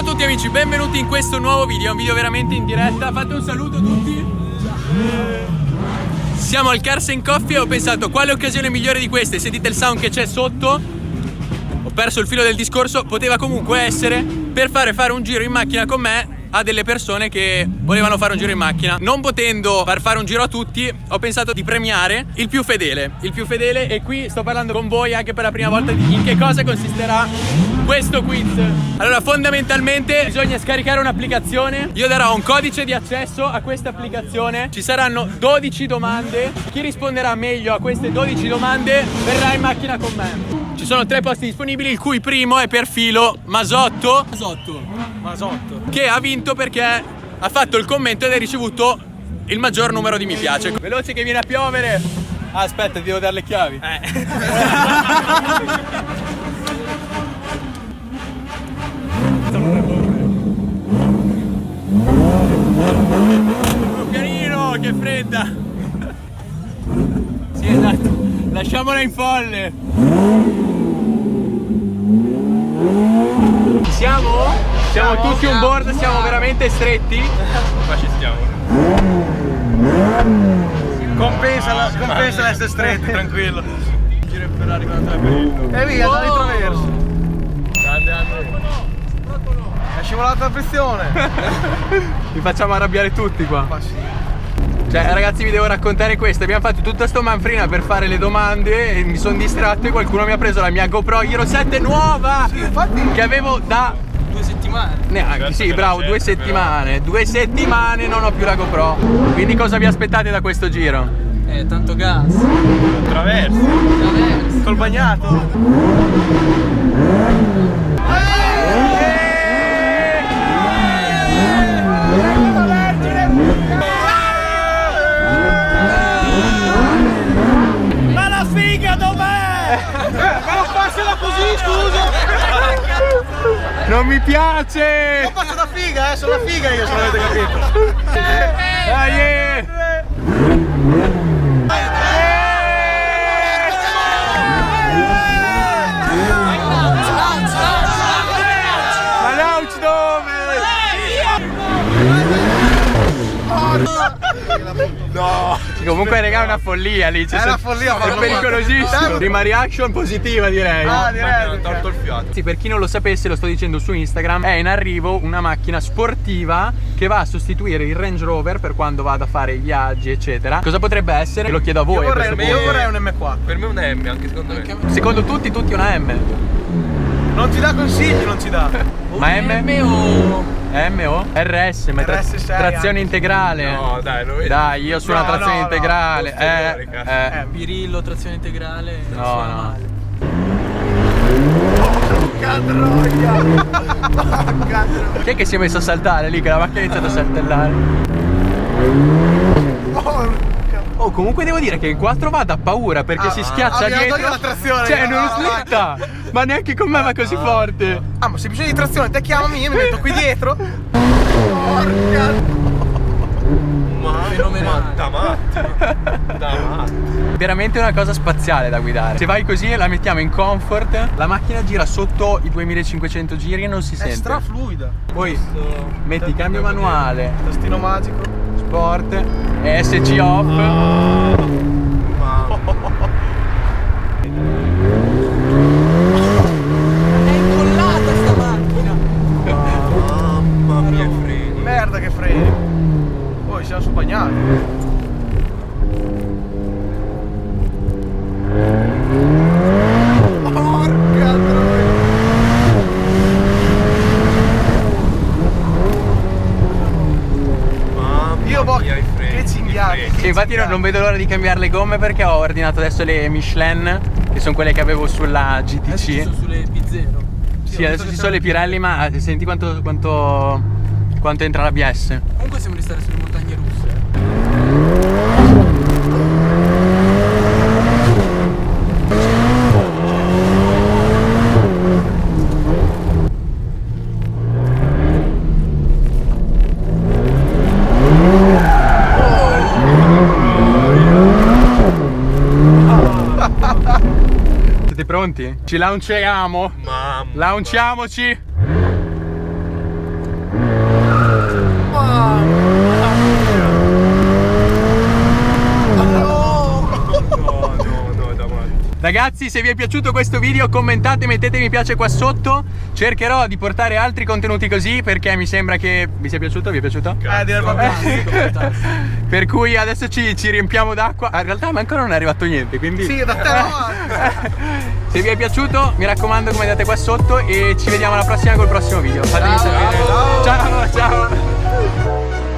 a tutti amici, benvenuti in questo nuovo video, un video veramente in diretta. Fate un saluto a tutti. Siamo al Cars & Coffee e ho pensato quale occasione migliore di queste. Sentite il sound che c'è sotto. Ho perso il filo del discorso. Poteva comunque essere per fare un giro in macchina con me a delle persone che volevano fare un giro in macchina. Non potendo fare un giro a tutti, ho pensato di premiare il più fedele. Il più fedele, e qui sto parlando con voi anche per la prima volta di in che cosa consisterà questo quiz. Allora, fondamentalmente bisogna scaricare un'applicazione. Io darò un codice di accesso a questa applicazione. Ci saranno 12 domande. Chi risponderà meglio a queste 12 domande verrà in macchina con me. Ci sono 3 posti disponibili, il cui primo è per filo Masotto, che ha vinto perché ha fatto il commento ed ha ricevuto il maggior numero di mi piace. Veloce che viene a piovere. Ah, aspetta, ti devo dare le chiavi. Pianino, che fredda. Sì, esatto. Lasciamola in folle. Siamo? Siamo tutti on board, siamo veramente stretti. Qua ci stiamo. Compensa l'essere stretti, tranquillo. Giro in Ferrari con Andrea. E via, da ritroverso. Grande Andrea. È scivolata la pressione. Vi facciamo arrabbiare tutti qua. Ma sì. Cioè ragazzi, vi devo raccontare questo. Abbiamo fatto tutta sto manfrina per fare le domande e mi sono distratto e qualcuno mi ha preso la mia GoPro Hero 7 nuova, Sì, infatti. che avevo da 2 settimane. neanche, Certo sì, che bravo, la 2 certo, settimane. 2 settimane non ho più la GoPro. Quindi cosa vi aspettate da questo giro? Tanto gas. Traverso. Col bagnato. Ma la figa dov'è? Ma non passala così, scusa. Non mi piace! Non passa la figa, sono la figa io, se l'avete capito. Dai! Ma Lauch dove? No. Comunque raga, è una follia lì. È una follia, è pericolosissimo. Prima reaction positiva, direi. Ah, direi. Mi hanno tolto il fiato. Sì, per chi non lo sapesse, lo sto dicendo su Instagram, è in arrivo una macchina sportiva che va a sostituire il Range Rover per quando vado a fare i viaggi eccetera. Cosa potrebbe essere? Lo chiedo a voi. Io a questo punto. vorrei un M4. Per me è un M, anche secondo me. Secondo tutti una M. Non ti dà consigli, non ti dà. Ma M o? RS, ma RS6 trazione anche. integrale. No, dai, lo vedi. Dai, io su una No, trazione no, integrale. posteriore, Pirillo, trazione integrale. No. Porca troia. Porca troia. Chi è che si è messo a saltare lì? Che la macchina ha iniziato a saltellare. Porca. Oh, comunque devo dire che il 4 va da paura perché si schiaccia abbiamo dietro. tolto la trazione. Cioè, non No, slitta. Ma neanche con me va così forte. Ah, ma se hai bisogno di trazione, te chiamami, io mi metto qui dietro. Porca. Ma da matti. Veramente una cosa spaziale da guidare. Se vai così la mettiamo in comfort, la macchina gira sotto i 2500 giri e non si È sente. stra fluida. Poi metti cambio manuale, Tastino magico. sport, ESC off. È incollata sta macchina. Mamma mia, freni. Merda che freni. Poi siamo su bagnati. Porca troia. Io Mamma mia, i freni. che cinghiali. i freni. Sì, infatti non vedo l'ora di cambiare le gomme perché ho ordinato adesso le Michelin, che sono quelle che avevo sulla GTC. Sono sulle P0. Sì, adesso ci sono le Pirelli, ma senti quanto entra l'ABS. Comunque sembra di stare sulle montagne russe. Siete pronti? Ci lanciamo? Mamma. Lanciamoci! Ragazzi, se vi è piaciuto questo video commentate, mettete mi piace qua sotto. Cercherò di portare altri contenuti così, perché mi sembra che vi sia piaciuto. Vi è piaciuto? Direi proprio sì. Per cui adesso ci riempiamo d'acqua. In realtà ma ancora non è arrivato niente, quindi Sì, da te no. se vi è piaciuto mi raccomando commentate qua sotto e ci vediamo alla prossima col prossimo video. Fatemi sapere. Ciao. Ciao, ciao.